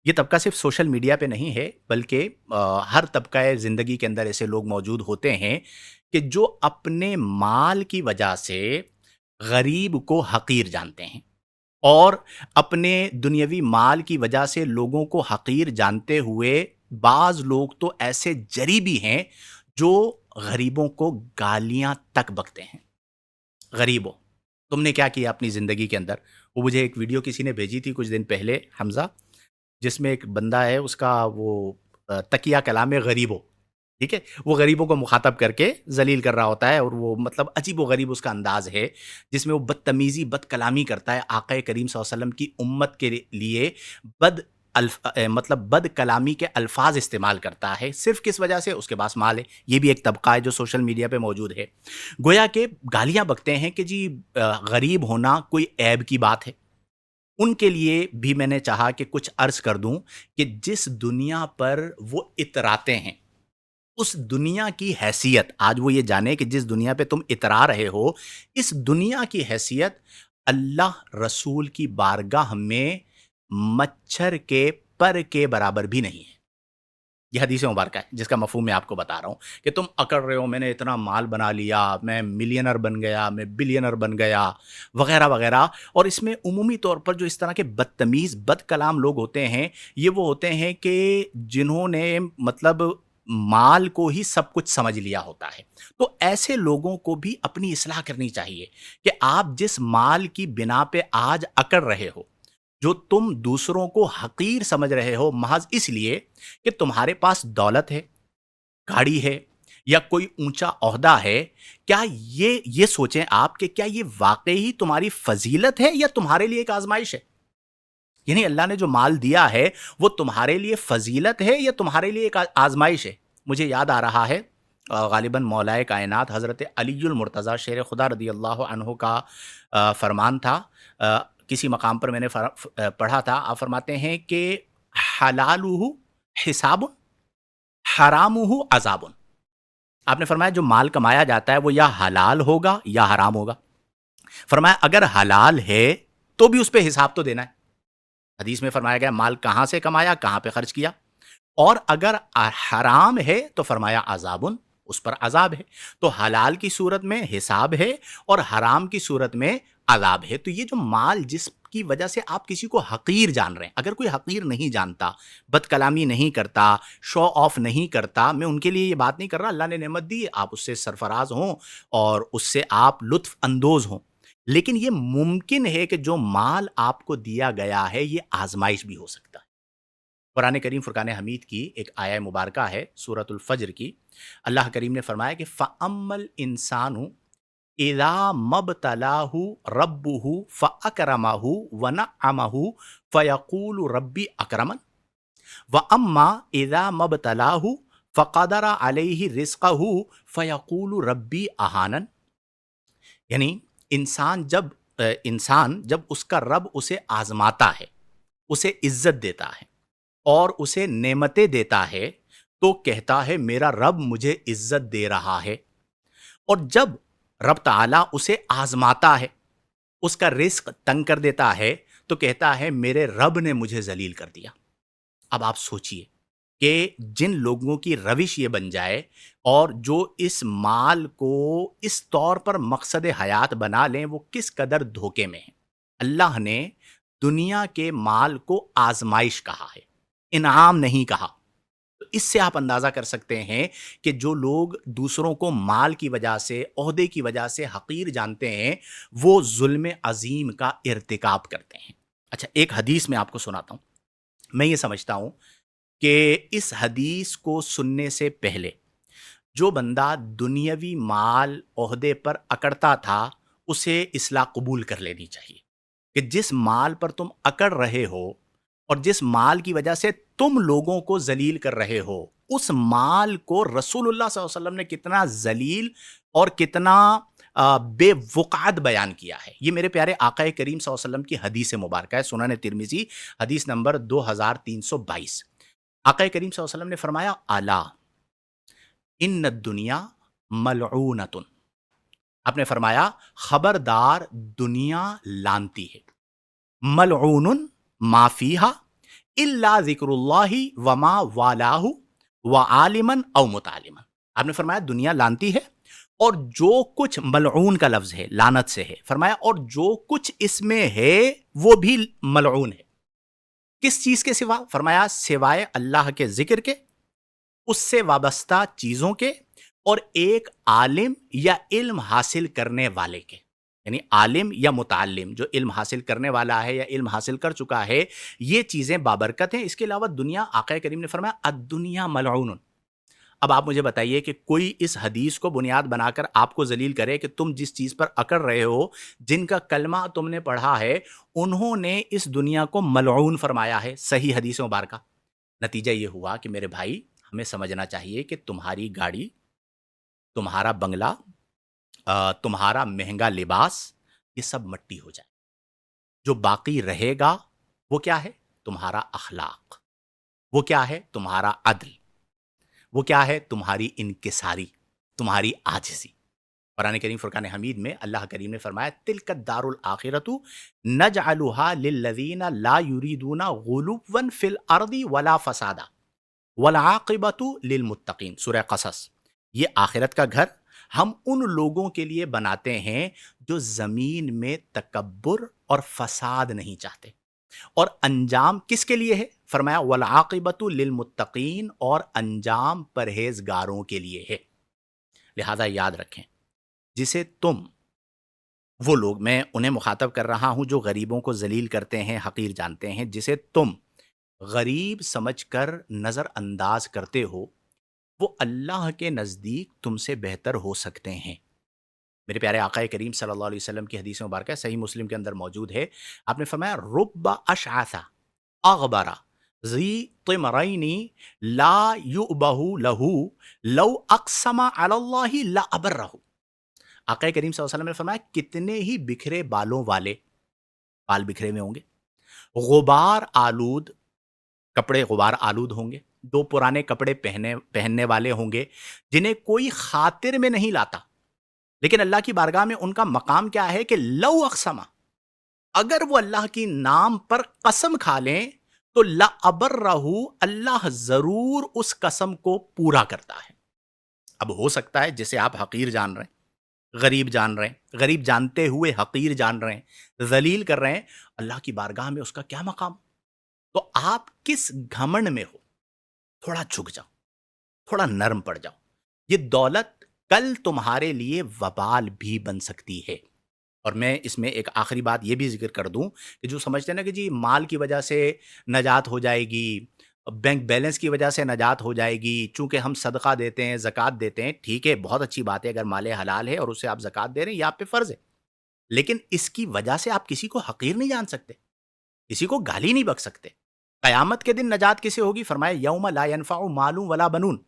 یہ طبقہ صرف سوشل میڈیا پہ نہیں ہے، بلکہ ہر طبقہ زندگی کے اندر ایسے لوگ موجود ہوتے ہیں کہ جو اپنے مال کی وجہ سے غریب کو حقیر جانتے ہیں، اور اپنے دنیاوی مال کی وجہ سے لوگوں کو حقیر جانتے ہوئے بعض لوگ تو ایسے جری بھی ہیں جو غریبوں کو گالیاں تک بکتے ہیں۔ غریبوں، تم نے کیا کیا اپنی زندگی کے اندر؟ وہ مجھے ایک ویڈیو کسی نے بھیجی تھی کچھ دن پہلے، حمزہ، جس میں ایک بندہ ہے، اس کا وہ تکیہ کلام ہے غریبوں، ٹھیک ہے، وہ غریبوں کو مخاطب کر کے ذلیل کر رہا ہوتا ہے، اور وہ مطلب عجیب و غریب اس کا انداز ہے جس میں وہ بدتمیزی بد کلامی کرتا ہے آقا کریم صلی اللہ علیہ وسلم کی امت کے لیے، بد مطلب بد کلامی کے الفاظ استعمال کرتا ہے، صرف کس وجہ سے؟ اس کے پاس مال ہے۔ یہ بھی ایک طبقہ ہے جو سوشل میڈیا پہ موجود ہے، گویا کہ گالیاں بکتے ہیں کہ جی غریب ہونا کوئی عیب کی بات ہے۔ ان کے لیے بھی میں نے چاہا کہ کچھ عرض کر دوں کہ جس دنیا پر وہ اتراتے ہیں، اس دنیا کی حیثیت، آج وہ یہ جانے کہ جس دنیا پہ تم اترا رہے ہو، اس دنیا کی حیثیت اللہ رسول کی بارگاہ میں مچھر کے پر کے برابر بھی نہیں ہے۔ یہ حدیث مبارکہ ہے جس کا مفہوم میں آپ کو بتا رہا ہوں کہ تم اکڑ رہے ہو میں نے اتنا مال بنا لیا، میں ملینر بن گیا، میں بلینر بن گیا، وغیرہ وغیرہ۔ اور اس میں عمومی طور پر جو اس طرح کے بدتمیز بد کلام لوگ ہوتے ہیں، یہ وہ ہوتے ہیں کہ جنہوں نے مطلب مال کو ہی سب کچھ سمجھ لیا ہوتا ہے۔ تو ایسے لوگوں کو بھی اپنی اصلاح کرنی چاہیے کہ آپ جس مال کی بنا پہ آج اکڑ رہے ہو، جو تم دوسروں کو حقیر سمجھ رہے ہو محض اس لیے کہ تمہارے پاس دولت ہے، گاڑی ہے، یا کوئی اونچا عہدہ ہے، کیا یہ سوچیں آپ کہ کیا یہ واقعی تمہاری فضیلت ہے یا تمہارے لیے ایک آزمائش ہے؟ یعنی اللہ نے جو مال دیا ہے وہ تمہارے لیے فضیلت ہے یا تمہارے لیے ایک آزمائش ہے؟ مجھے یاد آ رہا ہے غالباً مولائے کائنات حضرت علی المرتضیٰ شیر خدا رضی اللہ عنہ کا فرمان تھا، کسی مقام پر میں نے پڑھا تھا، آپ فرماتے ہیں کہ حلالہ حساب، حرامہ عذاب۔ آپ نے فرمایا جو مال کمایا جاتا ہے وہ یا حلال ہوگا یا حرام ہوگا۔ فرمایا اگر حلال ہے تو بھی اس پہ حساب تو دینا ہے۔ حدیث میں فرمایا گیا مال کہاں سے کمایا، کہاں پہ خرچ کیا، اور اگر حرام ہے تو فرمایا عذابن، اس پر عذاب ہے۔ تو حلال کی صورت میں حساب ہے اور حرام کی صورت میں عذاب ہے۔ تو یہ جو مال جس کی وجہ سے آپ کسی کو حقیر جان رہے ہیں، اگر کوئی حقیر نہیں جانتا، بد کلامی نہیں کرتا، شو آف نہیں کرتا، میں ان کے لیے یہ بات نہیں کر رہا، اللہ نے نعمت دی آپ اس سے سرفراز ہوں اور اس سے آپ لطف اندوز ہوں، لیکن یہ ممکن ہے کہ جو مال آپ کو دیا گیا ہے یہ آزمائش بھی ہو سکتا ہے۔ قرآن کریم فرقان حمید کی ایک آیہ مبارکہ ہے سورۃ الفجر کی، اللہ کریم نے فرمایا کہ فَأَمَّا الْإِنسَانُ اِذَا مَبْتَلَاهُ رَبُّهُ فَأَكْرَمَهُ وَنَعَّمَهُ فَيَقُولُ رَبِّ أَكْرَمَنِ وَأَمَّا إِذَا مَبْتَلَاهُ فَقَدَرَ عَلَيْهِ رِزْقَهُ فَيَقُولُ رَبِّ أَهَانَنِ۔ یعنی انسان جب اس کا رب اسے آزماتا ہے، اسے عزت دیتا ہے اور اسے نعمتیں دیتا ہے تو کہتا ہے میرا رب مجھے عزت دے رہا ہے، اور جب رب تعالیٰ اسے آزماتا ہے، اس کا رزق تنگ کر دیتا ہے، تو کہتا ہے میرے رب نے مجھے ذلیل کر دیا۔ اب آپ سوچئے کہ جن لوگوں کی روش یہ بن جائے اور جو اس مال کو اس طور پر مقصد حیات بنا لیں، وہ کس قدر دھوکے میں ہیں۔ اللہ نے دنیا کے مال کو آزمائش کہا ہے، انعام نہیں کہا۔ تو اس سے آپ اندازہ کر سکتے ہیں کہ جو لوگ دوسروں کو مال کی وجہ سے، عہدے کی وجہ سے حقیر جانتے ہیں، وہ ظلم عظیم کا ارتکاب کرتے ہیں۔ اچھا، ایک حدیث میں آپ کو سناتا ہوں۔ میں یہ سمجھتا ہوں کہ اس حدیث کو سننے سے پہلے جو بندہ دنیاوی مال عہدے پر اکڑتا تھا اسے اصلاح قبول کر لینی چاہیے کہ جس مال پر تم اکڑ رہے ہو اور جس مال کی وجہ سے تم لوگوں کو ذلیل کر رہے ہو، اس مال کو رسول اللہ صلی اللہ علیہ وسلم نے کتنا ذلیل اور کتنا بے وقعت بیان کیا ہے۔ یہ میرے پیارے آقا کریم صلی اللہ علیہ وسلم کی حدیث مبارکہ ہے، سنن ترمذی حدیث نمبر 2322۔ آقا کریم صلی اللہ علیہ وسلم نے فرمایا الا ان الدنیا ملعونۃ، آپ نے فرمایا خبردار دنیا لانتی ہے، ملعون ما فیہا इल्ला ज़िक्रुल्लाह वमा वालाह व आलिमन औ मुतालिमन। आपने फरमाया दुनिया लानती है और जो कुछ, मलऊन का लफ्ज है, लानत से है, फरमाया और जो कुछ इसमें है वो भी मलऊन है। किस चीज के सिवा? फरमाया सिवाय अल्लाह के जिक्र के, उससे वाबस्ता चीजों के, और एक आलिम या इल्म हासिल करने वाले के। यानी आलिम या मुतालिम, जो इल्म हासिल करने वाला है या इल्म हासिल कर चुका है, ये चीजें बाबरकत हैं। इसके अलावा दुनिया, आका करीम ने फरमाया अद्दुनिया मलऊन। अब आप मुझे बताइए कि कोई इस हदीस को बुनियाद बनाकर आपको जलील करे कि तुम जिस चीज पर अकड़ रहे हो, जिनका कलमा तुमने पढ़ा है, उन्होंने इस दुनिया को मलऊन फरमाया है सही हदीस मुबारका। नतीजा ये हुआ कि मेरे भाई, हमें समझना चाहिए कि तुम्हारी गाड़ी, तुम्हारा बंगला, तुम्हारा महंगा लिबास, ये सब मट्टी हो जाए। जो बाकी रहेगा वो क्या है? तुम्हारा अखलाक। वो क्या है? तुम्हारा अदल। वो क्या है? तुम्हारी इनकिसारी, तुम्हारी आजिज़ी। कुरान करीम फुरकान हमीद में अल्लाह करीम ने फरमाया तिल्क दारुल आखिरतु नजअलुहा लिल्लज़ीना ला युरीदूना गुलुवन फिल अर्दी वला फसादा वल आक़िबतु लिलमुत्तक़ीन। सूरह क़सस। ये आखिरत का घर हम उन लोगों के लिए बनाते हैं जो ज़मीन में तकब्बुर और फसाद नहीं चाहते। और अंजाम किसके लिए है? फरमाया वल आक़िबतु लिलमुत्तक़ीन, और अंजाम परहेजगारों के लिए है। लिहाजा याद रखें, जिसे तुम, वो लोग, मैं उन्हें मुखातब कर रहा हूं जो गरीबों को जलील करते हैं, हकीर जानते हैं, जिसे तुम गरीब समझकर नज़रअंदाज करते हो, वो अल्लाह के नज़दीक तुमसे बेहतर हो सकते हैं। मेरे प्यारे आका करीम सल्लल्लाहु अलैहि वसल्लम की हदीस मुबारक सही मुस्लिम के अंदर मौजूद है। आपने फरमाया रुब्बा अशआसा अगबरा ज़ी तिमरैनी ला युबहु लहू लौ अक़समा अलल्लाहि ला अबर्रहु। आका करीम सल्लल्लाहु अलैहि वसल्लम ने फरमाया कितने ही बिखरे बालों वाले, बाल बिखरे हुए होंगे, गुबार आलूद, कपड़े गुबार आलूद होंगे, दो पुराने कपड़े पहनने वाले होंगे, जिन्हें कोई खातिर में नहीं लाता, लेकिन अल्लाह की बारगाह में उनका मकाम क्या है कि लौ अक़समा, अगर वो अल्लाह की नाम पर कसम खा लें तो ला अबर्रहु, अल्लाह जरूर उस कसम को पूरा करता है। अब हो सकता है जिसे आप हकीर जान रहे हैं, गरीब जान रहे हैं, गरीब जानते हुए हकीर जान रहे हैं, जलील कर रहे हैं, अल्लाह की बारगाह में उसका क्या मकाम? तो आप किस घमंड में हो? थोड़ा झुक जाओ, थोड़ा नर्म पड़ जाओ। ये दौलत कल तुम्हारे लिए वबाल भी बन सकती है। और मैं इसमें एक आखिरी बात ये भी जिक्र कर दूं कि जो समझते हैं ना कि जी माल की वजह से नजात हो जाएगी, बैंक बैलेंस की वजह से नजात हो जाएगी, चूंकि हम सदका देते हैं, ज़कात देते हैं, ठीक है, बहुत अच्छी बात है, अगर माल हलाल है और उससे आप ज़कात दे रहे हैं, ये आप पे फ़र्ज़ है। लेकिन इसकी वजह से आप किसी को हकीर नहीं जान सकते, किसी को गाली नहीं बक सकते। क़यामत के दिन नजात किसे होगी? फरमाया यौम ला यनफ़उ मालुन वला बनून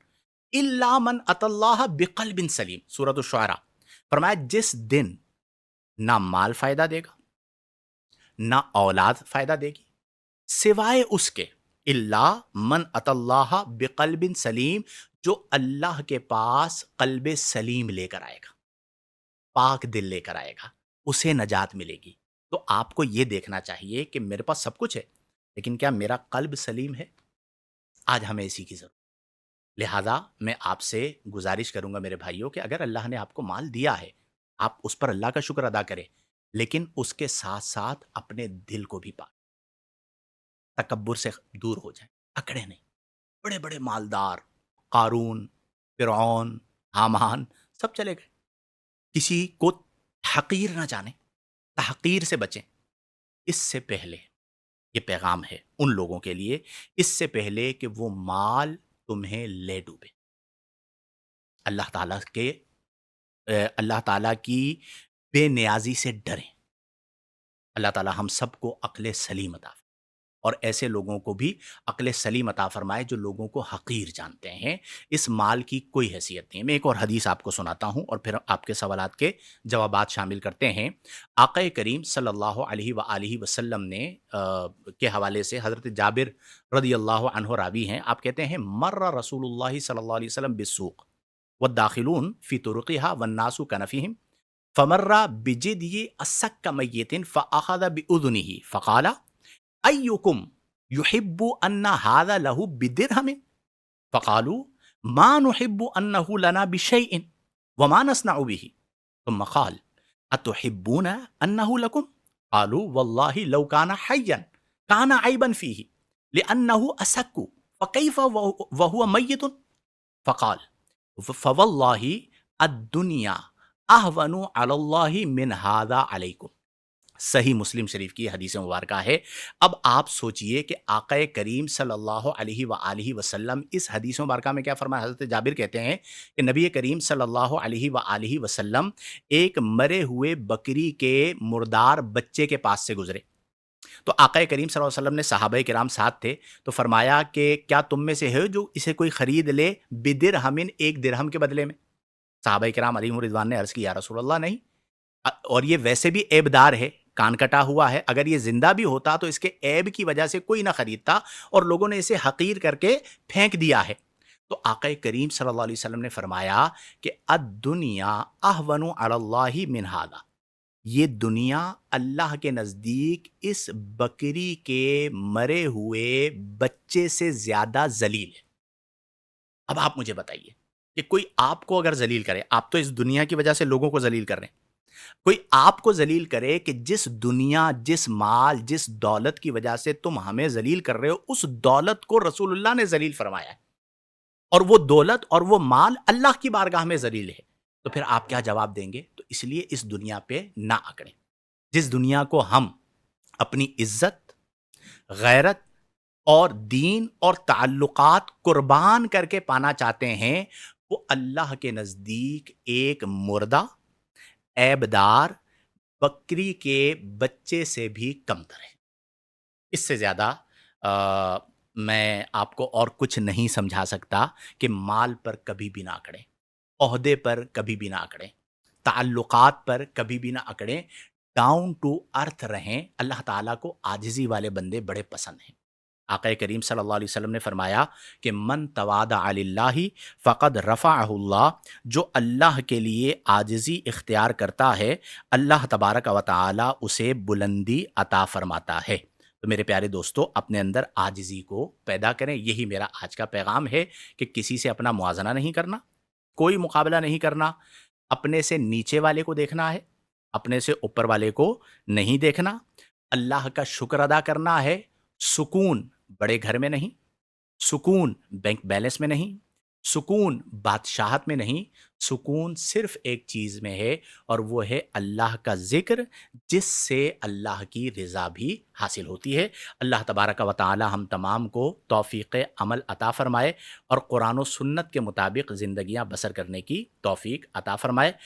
इल्ला मन अतल्लाह बिक़ल्बिन सलीम, सूरत शुआरा। फरमाया जिस दिन ना माल फायदा देगा, ना औलाद फायदा देगी, सिवाय उसके, इल्ला मन अतल्लाह बिक़ल्बिन सलीम, जो अल्लाह के पास क़ल्बे सलीम लेकर आएगा, पाक दिल लेकर आएगा, उसे नजात मिलेगी। तो आपको यह देखना चाहिए कि मेरे पास सब कुछ है, लेकिन क्या मेरा क़ल्ब सलीम है? आज हमें इसी की ज़रूरत। लिहाजा मैं आपसे गुजारिश करूंगा मेरे भाइयों कि अगर अल्लाह ने आपको माल दिया है, आप उस पर अल्लाह का शुक्र अदा करें, लेकिन उसके साथ साथ अपने दिल को भी पालें, तकब्बुर से दूर हो जाए, अकड़े नहीं। बड़े बड़े मालदार, कारून, फिरौन, हामान, सब चले गए। किसी को हकीर ना जाने, तहकीर से बचें। इससे पहले, ये पैगाम है उन लोगों के लिए, इससे पहले कि वो माल तुम्हें ले डूबे, अल्लाह ताला के अल्लाह ताला की बेनियाजी से डरें। अल्लाह ताला हम सबको अक्ल सलीम अता फरमाए, और ऐसे लोगों को भी अक्ल सलीम अता फरमाए जो लोगों को हकीर जानते हैं। इस माल की कोई हैसियत नहीं है। मैं एक और हदीस आपको सुनाता हूँ और फिर आपके सवालात के जवाबात शामिल करते हैं। आक़ा करीम सल्लल्लाहु अलैहि वसल्लम ने के हवाले से हज़रत जाबिर रदियल्लाहु अन्हु रावी हैं। आप कहते हैं मर्रा रसूलुल्लाहि सल्लल्लाहु अलैहि वसल्लम बिस्सूक़ वद्दाखिलून फ़ी तुरुक़िहा वन्नासु कनफ़िहिम फमर्रा बिजिदयि अस्सक्क मय्यतिन फ़अख़ज़ बिउज़ुनिही फ़क़ाल अय्युकुम युहिब्बु अन्ना हादा लहु बिदिरहमिन फ़क़ालू मा नुहिब्बु अन्नहु लना बिशैइन वमा नस्नअ बिही सुम्मा क़ाल अतुहिब्बूना अन्नहु लकुम क़ालू वल्लाहि लौ काना हय्यन काना ऐबन फ़ीही लिअन्नहु असक्कु फ़कैफ़ वहुव मय्यितुन फ़क़ाल फ़वल्लाहि अद्दुनिया अहवनु अलल्लाहि मिन हादा अलैकुम। सही मुस्लिम शरीफ की हदीस मुबारक है। अब आप सोचिए कि आक़ाए करीम सल्लल्लाहु अलैहि व आलिहि वसल्लम इस हदीस मुबारक में क्या फरमाया। हज़रत जाबिर कहते हैं कि नबी करीम सल्लल्लाहु अलैहि व आलिहि वसल्लम एक मरे हुए बकरी के मुर्दार बच्चे के पास से गुजरे, तो आक़ाए करीम सल्लल्लाहु अलैहि वसल्लम ने सहाबाए किराम साथ थे, तो फरमाया कि क्या तुम में से है जो इसे कोई खरीद ले बिदिरहमिन, एक दिरहम के बदले में। सहाबाए किराम अलैहिम रिज़वान ने अर्ज़ की या रसूल अल्लाह नहीं, और ये वैसे भी ऐबदार है, कान कटा हुआ है, अगर ये जिंदा भी होता तो इसके ऐब की वजह से कोई ना खरीदता और लोगों ने इसे हकीर करके फेंक दिया है। तो आक़ाए करीम सल्लल्लाहु अलैहि वसल्लम ने फरमाया कि अद्दुनिया अहवनु अलल्लाहि मिन हादा, ये दुनिया अल्लाह के नज़दीक इस बकरी के मरे हुए बच्चे से ज़्यादा ज़लील है। अब आप मुझे बताइए कि कोई आपको अगर ज़लील करे, आप तो इस दुनिया की वजह से लोगों को ज़लील कर रहे हैं, कोई आपको ज़लील करे कि जिस दुनिया, जिस माल, जिस दौलत की वजह से तुम हमें ज़लील कर रहे हो, उस दौलत को रसूलुल्लाह ने ज़लील फरमाया है, और वो दौलत और वो माल अल्लाह की बारगाह में ज़लील है, तो फिर आप क्या जवाब देंगे? तो इसलिए इस दुनिया पे ना अकड़ें। जिस दुनिया को हम अपनी इज्जत, गैरत और दीन और ताल्लुकात कुर्बान करके पाना चाहते हैं, वो अल्लाह के नज़दीक एक मुर्दा, ऐबदार बकरी के बच्चे से भी कमतर है। इससे ज़्यादा मैं आपको और कुछ नहीं समझा सकता कि माल पर कभी भी ना अकड़ें, ओहदे पर कभी भी ना अकड़ें, ताल्लुकात पर कभी भी ना अकड़ें, डाउन टू अर्थ रहें। अल्लाह ताला को आजिज़ी वाले बंदे बड़े पसंद हैं। आक़ाए करीम सल्लल्लाहु अलैहि वसल्लम ने फरमाया कि मन तवादा अलिल्लाहि फ़क़द रफ़अहुल्लाह, जो अल्लाह के लिए आजिज़ी इख्तियार करता है, अल्लाह तबारक व तआला उसे बुलंदी अता फरमाता है। तो मेरे प्यारे दोस्तों, अपने अंदर आजिज़ी को पैदा करें। यही मेरा आज का पैगाम है कि किसी से अपना मुआज़ना नहीं करना, कोई मुकाबला नहीं करना, अपने से नीचे वाले को देखना है, अपने से ऊपर वाले को नहीं देखना। अल्लाह का शुक्र अदा करना है। सुकून बड़े घर में नहीं, सुकून बैंक बैलेंस में नहीं, सुकून बादशाहत में नहीं, सुकून सिर्फ एक चीज़ में है, और वो है अल्लाह का ज़िक्र, जिससे अल्लाह की रज़ा भी हासिल होती है। अल्लाह तबारक व तआला हम तमाम को तौफ़ीक़ अमल अता फ़रमाए और कुरान और सुन्नत के मुताबिक ज़िंदगियाँ बसर करने की तौफ़ीक़ अता फ़रमाए।